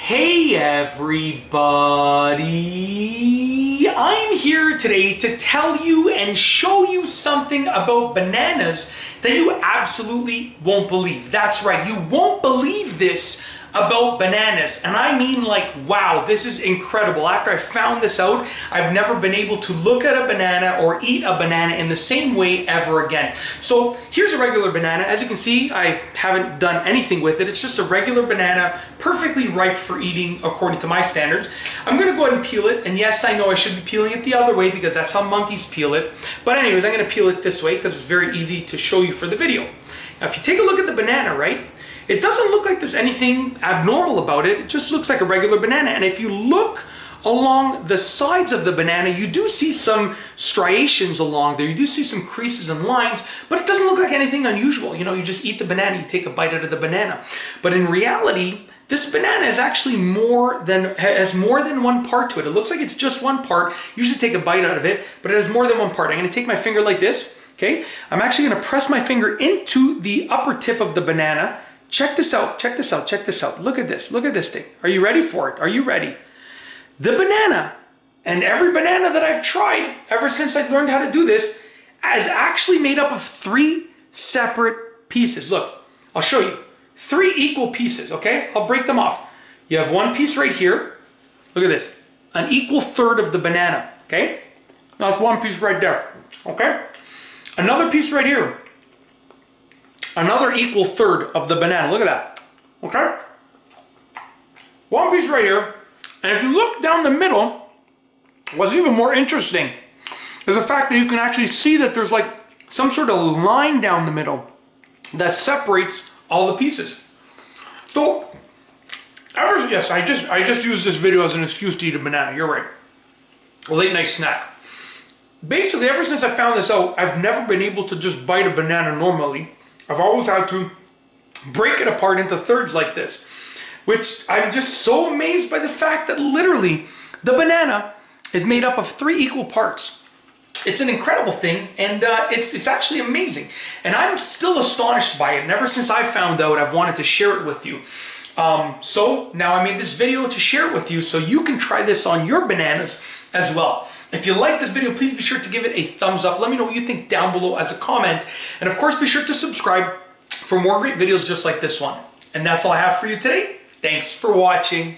Hey everybody! I'm here today to tell you and show you something about bananas that you absolutely won't believe. That's right, you won't believe this about bananas. And I mean, like, wow, this is incredible. After I found this out, I've never been able to look at a banana or eat a banana in the same way ever again. So here's a regular banana. As you can see, I haven't done anything with it. It's just a regular banana, perfectly ripe for eating according to my standards. I'm gonna go ahead and peel it. And yes, I know I should be peeling it the other way because that's how monkeys peel it. But anyways, I'm gonna peel it this way because it's very easy to show you for the video. Now, if you take a look at the banana, right? It doesn't look like there's anything abnormal about it. It just looks like a regular banana. And if you look along the sides of the banana, you do see some striations along there. You do see some creases and lines, but it doesn't look like anything unusual. You know, you just eat the banana, you take a bite out of the banana. But in reality, this banana is actually has more than one part to it. It looks like it's just one part. You usually take a bite out of it, but it has more than one part. I'm gonna take my finger like this, okay? I'm actually gonna press my finger into the upper tip of the banana. Check this out, check this out, check this out. Look at this thing. Are you ready for it? Are you ready? The banana, and every banana that I've tried ever since I learned how to do this, is actually made up of 3 separate pieces. Look, I'll show you. 3 equal pieces, okay? I'll break them off. You have one piece right here. Look at this. An equal third of the banana, okay? That's one piece right there, okay? Another piece right here. Another equal third of the banana. Look at that. Okay? One piece right here. And if you look down the middle, what's even more interesting is the fact that you can actually see that there's like some sort of line down the middle that separates all the pieces. So, yes, I just used this video as an excuse to eat a banana. You're right. A late night snack. Basically, ever since I found this out, I've never been able to just bite a banana normally. I've always had to break it apart into thirds like this, which I'm just so amazed by the fact that literally the banana is made up of 3 equal parts. It's an incredible thing, and it's actually amazing. And I'm still astonished by it, and ever since I found out, I've wanted to share it with you. So now I made this video to share it with you so you can try this on your bananas as well. If you like this video, please be sure to give it a thumbs up. Let me know what you think down below as a comment. And of course, be sure to subscribe for more great videos just like this one. And that's all I have for you today. Thanks for watching.